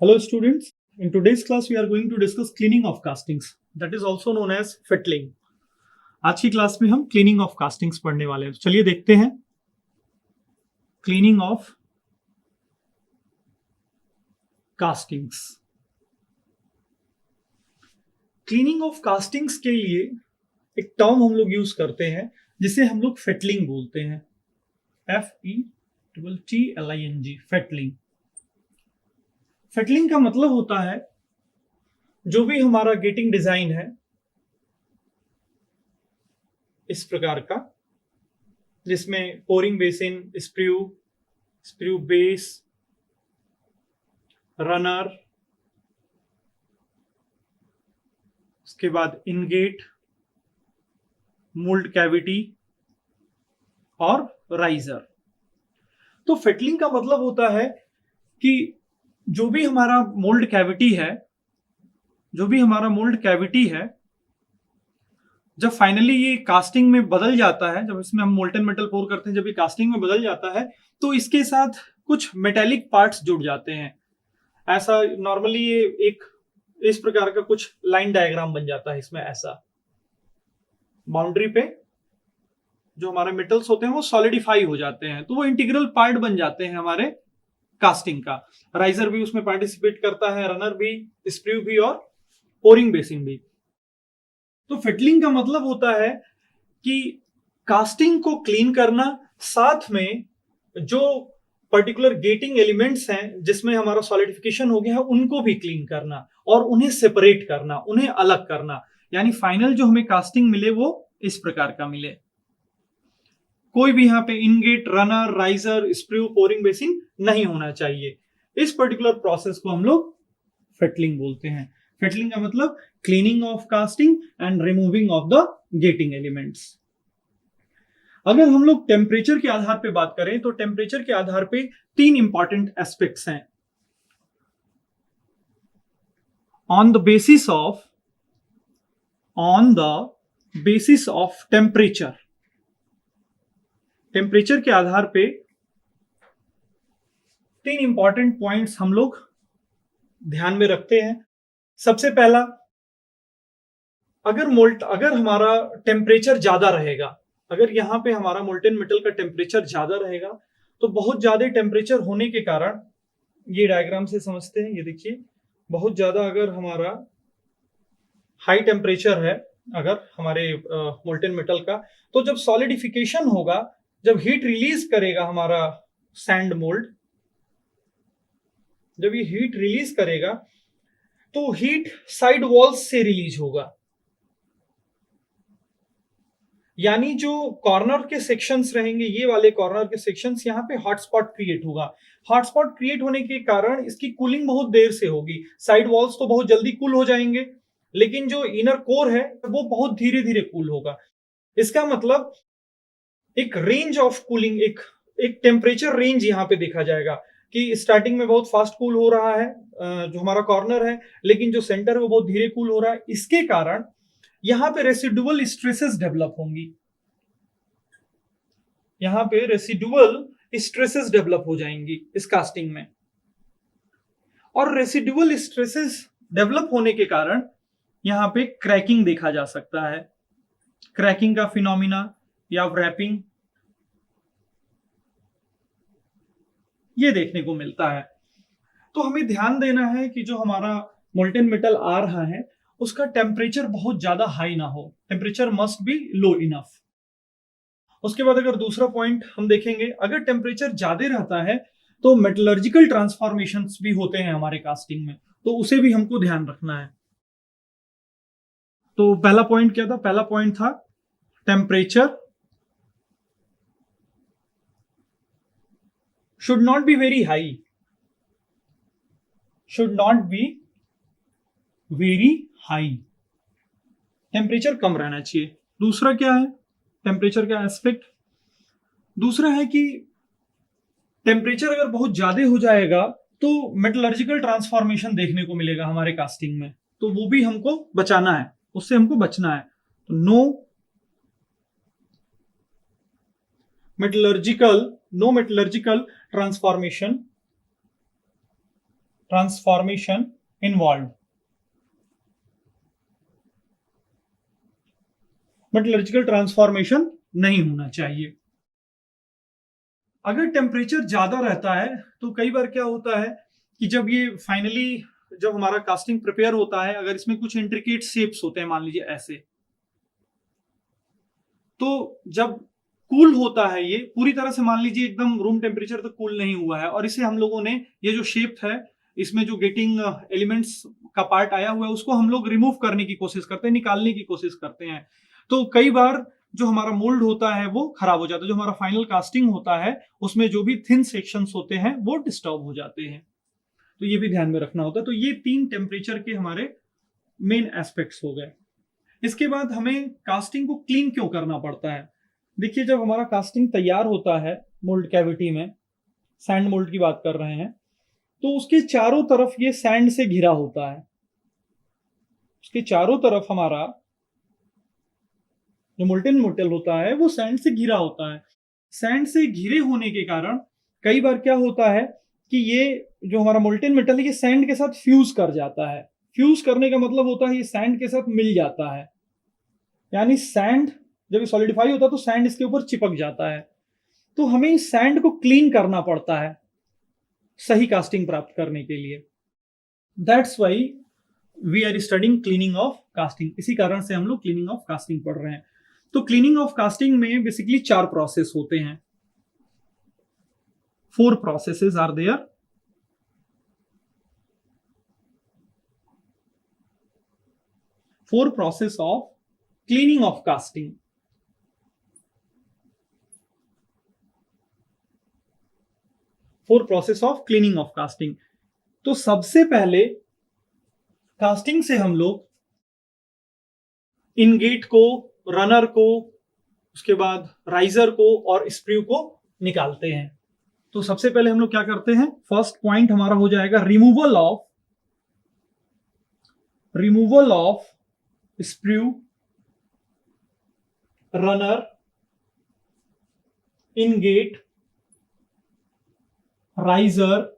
Hello students, in today's class we are going to discuss cleaning of castings, that is also known as fettling. आज की class में हम cleaning of castings पढ़ने वाले हैं। चलिए देखते हैं cleaning of castings. Cleaning of castings के लिए एक टर्म हम लोग यूज करते हैं जिसे हम लोग फेटलिंग बोलते हैं। FETTLING, fettling. फेटलिंग का मतलब होता है जो भी हमारा गेटिंग डिजाइन है इस प्रकार का, जिसमें pouring basin, sprue base, runner, उसके बाद इनगेट, मोल्ड कैविटी और राइजर। तो फेटलिंग का मतलब होता है कि जो भी हमारा मोल्ड कैविटी है, जब फाइनली ये कास्टिंग में बदल जाता है, जब इसमें हम मोल्टन मेटल पोर करते हैं, जब ये कास्टिंग में बदल जाता है तो इसके साथ कुछ मेटेलिक पार्ट्स जुड़ जाते हैं। ऐसा नॉर्मली ये एक इस प्रकार का कुछ लाइन डायग्राम बन जाता है। इसमें ऐसा बाउंड्री पे जो हमारे मेटल्स होते हैं वो सॉलिडिफाई हो जाते हैं, तो वो इंटीग्रल पार्ट बन जाते हैं हमारे कास्टिंग का। राइजर भी उसमें पार्टिसिपेट करता है, रनर भी, स्प्रू भी और पोरिंग बेसिन भी। तो फेटलिंग का मतलब होता है कि कास्टिंग को क्लीन करना, साथ में जो पर्टिकुलर गेटिंग एलिमेंट्स हैं जिसमें हमारा सॉलिडिफिकेशन हो गया है उनको भी क्लीन करना और उन्हें सेपरेट करना, उन्हें अलग करना, यानी फाइनल जो हमें कास्टिंग मिले वो इस प्रकार का मिले। कोई भी यहाँ पे ingot, runner, riser, sprue, pouring basin नहीं होना चाहिए। इस पर्टिकुलर प्रोसेस को हम लोग फेटलिंग बोलते हैं। फेटलिंग का मतलब cleaning of casting and removing of the getting elements. अगर हम लोग टेम्परेचर के आधार पे बात करें तो टेम्परेचर के आधार पे तीन इंपॉर्टेंट एस्पेक्ट्स हैं। On the basis of temperature के आधार पे तीन इंपॉर्टेंट पॉइंट्स हम लोग ध्यान में रखते हैं। सबसे पहला, अगर हमारा टेम्परेचर ज्यादा रहेगा, अगर यहां पे हमारा मोल्टेन मेटल का टेम्परेचर ज्यादा रहेगा तो बहुत ज्यादा टेम्परेचर होने के कारण, ये डायग्राम से समझते हैं, ये देखिए, बहुत ज्यादा अगर हमारा हाई टेम्परेचर है अगर हमारे मोल्टेन मेटल का, तो जब सॉलिडिफिकेशन होगा, जब हीट रिलीज करेगा हमारा सैंड मोल्ड, जब ये हीट रिलीज करेगा तो हीट साइड वॉल्स से रिलीज होगा, यानी जो कॉर्नर के सेक्शंस रहेंगे, ये वाले कॉर्नर के सेक्शंस, यहाँ पे हॉटस्पॉट क्रिएट होगा। हॉटस्पॉट क्रिएट होने के कारण इसकी कूलिंग बहुत देर से होगी। साइड वॉल्स तो बहुत जल्दी कूल हो जाएंगे, लेकिन जो इनर कोर है वो बहुत धीरे धीरे कूल होगा। इसका मतलब एक रेंज ऑफ कूलिंग, एक टेम्परेचर रेंज यहाँ पे देखा जाएगा कि स्टार्टिंग में बहुत फास्ट कूल हो रहा है जो हमारा कॉर्नर है, लेकिन जो सेंटर है वो बहुत धीरे कूल हो रहा है। इसके कारण यहां पे रेसिडुअल स्ट्रेसेस डेवलप होंगी, यहां पे रेसिडुअल स्ट्रेसेस डेवलप हो जाएंगी इस कास्टिंग में। और रेसिडुअल स्ट्रेसेस डेवलप होने के कारण यहां पे क्रैकिंग देखा जा सकता है। क्रैकिंग का फिनोमिना या रैपिंग, ये देखने को मिलता है। तो हमें ध्यान देना है कि जो हमारा मोल्टेन मेटल आ रहा है उसका टेम्परेचर बहुत ज्यादा हाई ना हो, temperature must be low enough. उसके बाद अगर दूसरा पॉइंट हम देखेंगे, अगर टेम्परेचर ज्यादा रहता है तो मेटलर्जिकल ट्रांसफॉर्मेशंस भी होते हैं हमारे कास्टिंग में, तो उसे भी हमको ध्यान रखना है। तो पहला पॉइंट क्या था? पहला पॉइंट था temperature should not be very high, should not be very high, temperature कम रहना चाहिए। दूसरा क्या है टेम्परेचर का एस्पेक्ट? दूसरा है कि टेम्परेचर अगर बहुत ज्यादा हो जाएगा तो मेटलर्जिकल ट्रांसफॉर्मेशन देखने को मिलेगा हमारे कास्टिंग में, तो वो भी हमको बचाना है, उससे हमको बचना है। तो no metallurgical transformation transformation involve. Metallurgical transformation नहीं होना चाहिए। अगर टेम्परेचर ज्यादा रहता है तो कई बार क्या होता है कि जब ये फाइनली जब हमारा कास्टिंग प्रिपेयर होता है, अगर इसमें कुछ इंट्रिकेट शेप्स होते हैं, मान लीजिए ऐसे, तो जब कूल होता है ये पूरी तरह से, मान लीजिए एकदम रूम टेम्परेचर तक कूल नहीं हुआ है, और इसे हम लोगों ने ये जो शेप है इसमें जो गेटिंग एलिमेंट्स का पार्ट आया हुआ है उसको हम लोग रिमूव करने की कोशिश करते हैं, निकालने की कोशिश करते हैं, तो कई बार जो हमारा मोल्ड होता है वो खराब हो जाता है, जो हमारा फाइनल कास्टिंग होता है उसमें जो भी थिन सेक्शंस होते हैं वो डिस्टर्ब हो जाते हैं। तो ये भी ध्यान में रखना होता है। तो ये 3 टेम्परेचर के हमारे मेन एस्पेक्ट्स हो गए। इसके बाद हमें कास्टिंग को क्लीन क्यों करना पड़ता है? देखिए, जब हमारा कास्टिंग तैयार होता है मोल्ड कैविटी में, सैंड मोल्ड की बात कर रहे हैं, तो उसके चारों तरफ ये सैंड से घिरा होता है। उसके चारों तरफ हमारा जो मोल्टेन मेटल होता है वो सैंड से घिरा होता है। सैंड से घिरे होने के कारण कई बार क्या होता है कि ये जो हमारा मोल्टेन मेटल है ये सैंड के साथ फ्यूज कर जाता है। फ्यूज करने का मतलब होता है ये सैंड के साथ मिल जाता है, यानी सैंड जब सॉलिडिफाई होता है तो सैंड इसके ऊपर चिपक जाता है। तो हमें इस सैंड को क्लीन करना पड़ता है सही कास्टिंग प्राप्त करने के लिए। That's why we are studying cleaning of casting. इसी कारण से हम लोग क्लीनिंग ऑफ कास्टिंग पढ़ रहे हैं। तो क्लीनिंग ऑफ कास्टिंग में बेसिकली 4 प्रोसेस होते हैं। 4 processes are there. 4 process of cleaning of casting. 4 process of cleaning of casting. तो सबसे पहले कास्टिंग से हम लोग इनगेट को, रनर को, उसके बाद राइजर को और स्प्रू को निकालते हैं। तो सबसे पहले हम लोग क्या करते हैं, फर्स्ट पॉइंट हमारा हो जाएगा removal of sprue, runner, ingot, riser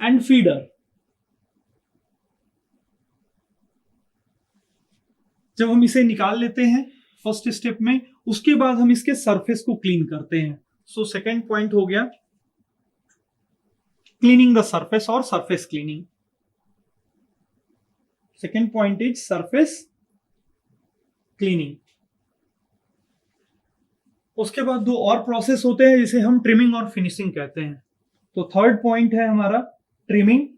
and feeder. जब हम इसे निकाल लेते हैं फर्स्ट स्टेप में, उसके बाद हम इसके सरफेस को क्लीन करते हैं। सो सेकेंड पॉइंट हो गया क्लीनिंग द सरफेस और surface cleaning. Second point is surface cleaning. उसके बाद 2 और प्रोसेस होते हैं जिसे हम ट्रिमिंग और फिनिशिंग कहते हैं। तो थर्ड पॉइंट है हमारा trimming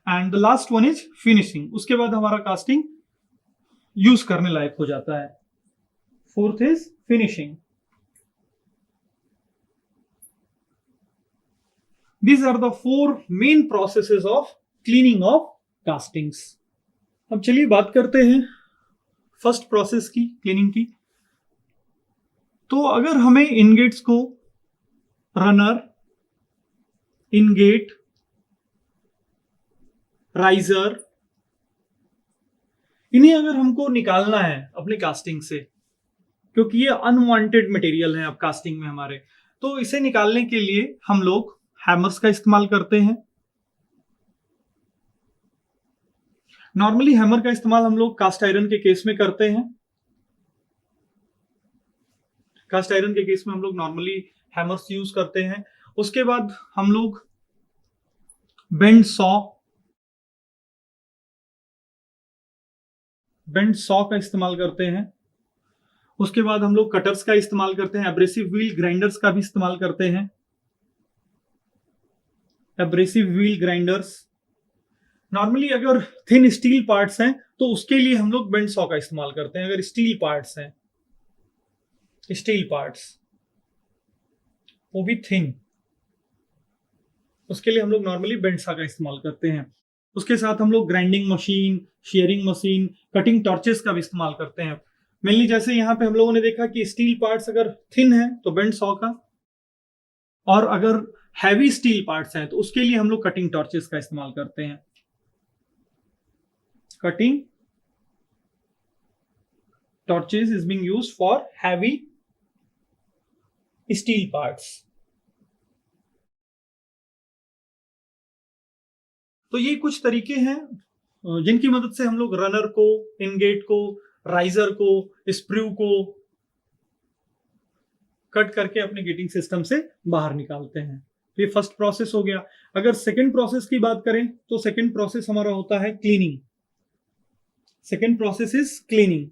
and the last one is finishing. उसके बाद हमारा कास्टिंग यूज करने लायक हो जाता है। Fourth is finishing. These are the 4 main processes of cleaning of castings. अब चलिए बात करते हैं फर्स्ट प्रोसेस की, क्लीनिंग की। तो अगर हमें इनगेट्स को, रनर, इनगेट, राइजर, इन्हें अगर हमको निकालना है अपने कास्टिंग से, क्योंकि ये अनवांटेड मटेरियल है अब कास्टिंग में हमारे, तो इसे निकालने के लिए हम लोग हैमर्स का इस्तेमाल करते हैं। नॉर्मली हैमर का इस्तेमाल हम लोग कास्ट आयरन के केस में करते हैं। कास्ट आयरन के केस में हम लोग नॉर्मली हैमर्स यूज करते हैं। उसके बाद हम लोग बेंड सॉ का इस्तेमाल करते हैं। उसके बाद हम लोग कटर्स का इस्तेमाल करते हैं। एब्रेसिव व्हील ग्राइंडर्स का भी इस्तेमाल करते हैं। एब्रेसिव व्हील ग्राइंडर्स नॉर्मली अगर थिन स्टील पार्ट्स हैं तो उसके लिए हम लोग बेंड सॉ का इस्तेमाल करते हैं। अगर स्टील पार्ट्स हैं, स्टील पार्ट्स वो भी थिन, उसके लिए हम लोग नॉर्मली बेंड सॉ का इस्तेमाल करते हैं। उसके साथ हम लोग grinding machine, sharing machine, cutting torches का भी इस्तेमाल करते हैं। मेनली जैसे यहाँ पे हम लोगों ने देखा कि स्टील पार्ट्स अगर थिन है तो बेंड सॉ का, और अगर हैवी स्टील पार्ट्स हैं तो उसके लिए हम लोग कटिंग टॉर्चेस का इस्तेमाल करते हैं। Cutting torches is being used for heavy steel parts. तो ये कुछ तरीके हैं जिनकी मदद से हम लोग रनर को, इनगेट को, राइजर को, स्प्रू को कट करके अपने गेटिंग सिस्टम से बाहर निकालते हैं। तो ये फर्स्ट प्रोसेस हो गया। अगर सेकंड प्रोसेस की बात करें तो सेकंड प्रोसेस हमारा होता है cleaning. Second process is cleaning.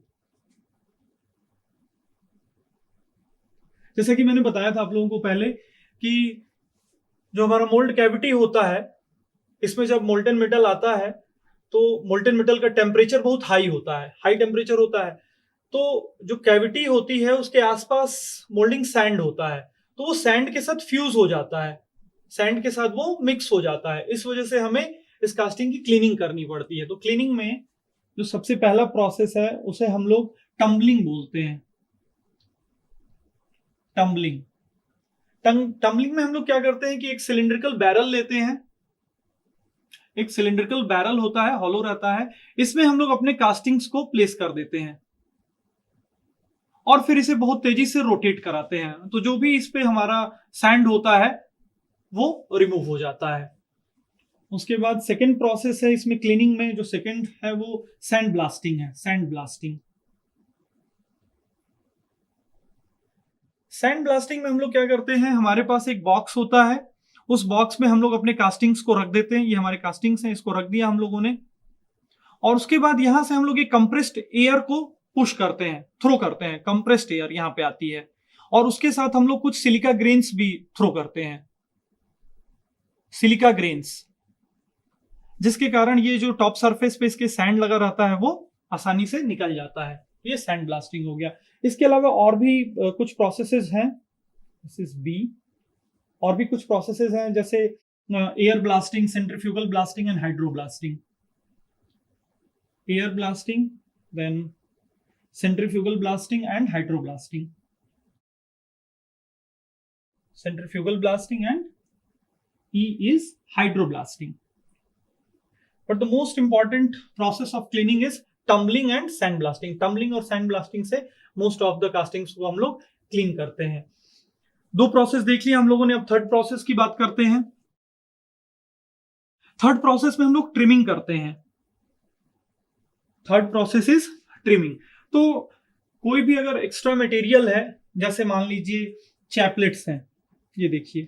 जैसे कि मैंने बताया था आप लोगों को पहले कि जो हमारा मोल्ड कैविटी होता है, इसमें जब मोल्टन मेटल आता है तो मोल्टन मेटल का टेम्परेचर बहुत हाई होता है, हाई टेम्परेचर होता है। तो जो कैविटी होती है उसके आसपास मोल्डिंग सैंड होता है, तो वो सैंड के साथ फ्यूज हो जाता है, सैंड के साथ वो मिक्स हो जाता है। इस वजह से हमें इस कास्टिंग की क्लीनिंग करनी पड़ती है। तो क्लीनिंग में जो सबसे पहला प्रोसेस है उसे हम लोग टम्बलिंग बोलते हैं। टम्बलिंग। टम्बलिंग में हम लोग क्या करते हैं कि एक सिलिंड्रिकल बैरल लेते हैं। एक सिलिंड्रिकल बैरल होता है, हॉलो रहता है, इसमें हम लोग अपने कास्टिंग्स को प्लेस कर देते हैं और फिर इसे बहुत तेजी से रोटेट कराते हैं। तो जो भी इस पे हमारा सैंड होता है वो रिमूव हो जाता है। उसके बाद सेकंड प्रोसेस है इसमें क्लीनिंग में, जो सेकंड है वो सैंड ब्लास्टिंग है। Sand blasting. सैंड ब्लास्टिंग में हम लोग क्या करते हैं, हमारे पास एक बॉक्स होता है, उस बॉक्स में हम लोग अपने कास्टिंग्स को रख देते हैं। ये हमारे कास्टिंग्स हैं, इसको रख दिया हम लोगों ने, और उसके बाद यहां से हम लोग एक कंप्रेस्ड एयर को पुश करते हैं, थ्रो करते हैं। कंप्रेस्ड एयर यहां पे आती है, और उसके साथ हम लोग कुछ सिलिका ग्रेन्स भी थ्रो करते हैं। सिलिका ग्रेन्स, जिसके कारण ये जो टॉप सरफेस पे इसके सैंड लगा रहता है वो आसानी से निकल जाता है। ये सैंड ब्लास्टिंग हो गया। इसके अलावा और भी कुछ प्रोसेसेस हैं। This is B. और भी कुछ प्रोसेसेस हैं जैसे air blasting, centrifugal blasting and hydro blasting. Air blasting, then centrifugal blasting and hydroblasting. Centrifugal blasting and E is hydroblasting. But the most important process of cleaning is tumbling and sandblasting. Tumbling और sandblasting से most of the castings को हम लोग clean करते हैं। दो process देख लिया हम लोगों ने, अब थर्ड प्रोसेस की बात करते हैं। थर्ड प्रोसेस में हम लोग ट्रिमिंग करते हैं। Third process is trimming. तो कोई भी अगर एक्स्ट्रा मटेरियल है, जैसे मान लीजिए चैपलेट्स हैं, ये देखिए,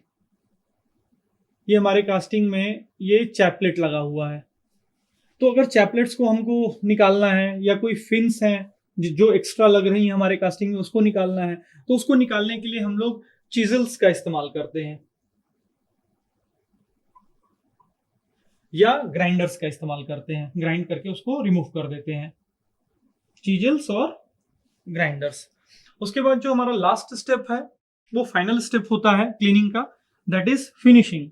ये हमारे कास्टिंग में ये चैपलेट लगा हुआ है। तो अगर चैपलेट्स को हमको निकालना है, या कोई फिन्स हैं जो एक्स्ट्रा लग रही हैं हमारे कास्टिंग में, उसको निकालना है, तो उसको निकालने के लिए हम लोग चिजल्स का इस्तेमाल करते हैं या ग्राइंडर्स का इस्तेमाल करते हैं। ग्राइंड करके उसको रिमूव कर देते हैं, चिजल्स और ग्राइंडर्स। उसके बाद जो हमारा लास्ट स्टेप है वो फाइनल स्टेप होता है क्लीनिंग का, दैट इज फिनिशिंग।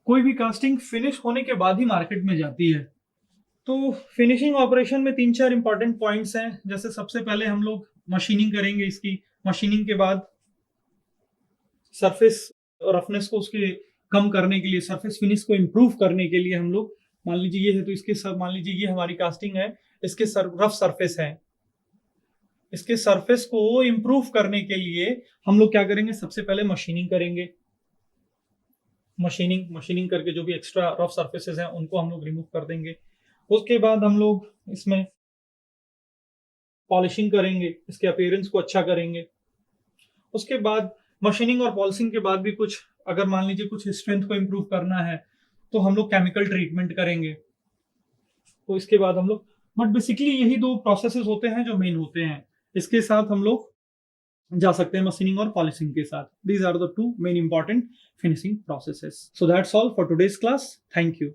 कोई भी कास्टिंग फिनिश होने के बाद ही मार्केट में जाती है। तो फिनिशिंग ऑपरेशन में 3-4 इंपॉर्टेंट पॉइंट्स हैं। जैसे सबसे पहले हम लोग मशीनिंग करेंगे इसकी। मशीनिंग के बाद सरफेस रफनेस को उसके कम करने के लिए, सरफेस फिनिश को इंप्रूव करने के लिए हम लोग, मान लीजिए ये है तो इसके मान लीजिए ये हमारी कास्टिंग है, इसके रफ सरफेस है, इसके सरफेस को इंप्रूव करने के लिए हम लोग क्या करेंगे, सबसे पहले मशीनिंग करेंगे। मशीनिंग करके जो भी एक्स्ट्रा रफ सरफेसेस हैं उनको हम लोग रिमूव कर देंगे। उसके बाद हम लोग इसमें पॉलिशिंग करेंगे, इसके अपीयरेंस को अच्छा करेंगे। उसके बाद मशीनिंग और पॉलिशिंग के बाद भी कुछ, अगर मान लीजिए कुछ स्ट्रेंथ को इंप्रूव करना है तो हम लोग केमिकल ट्रीटमेंट करेंगे। तो इसके बाद हम लोग, बट बेसिकली यही दो प्रोसेसेस होते हैं जो मेन होते हैं। इसके साथ हम लोग जा सकते हैं मशीनिंग और पॉलिशिंग के साथ। These are the two main important finishing processes. So that's all for today's class. Thank you.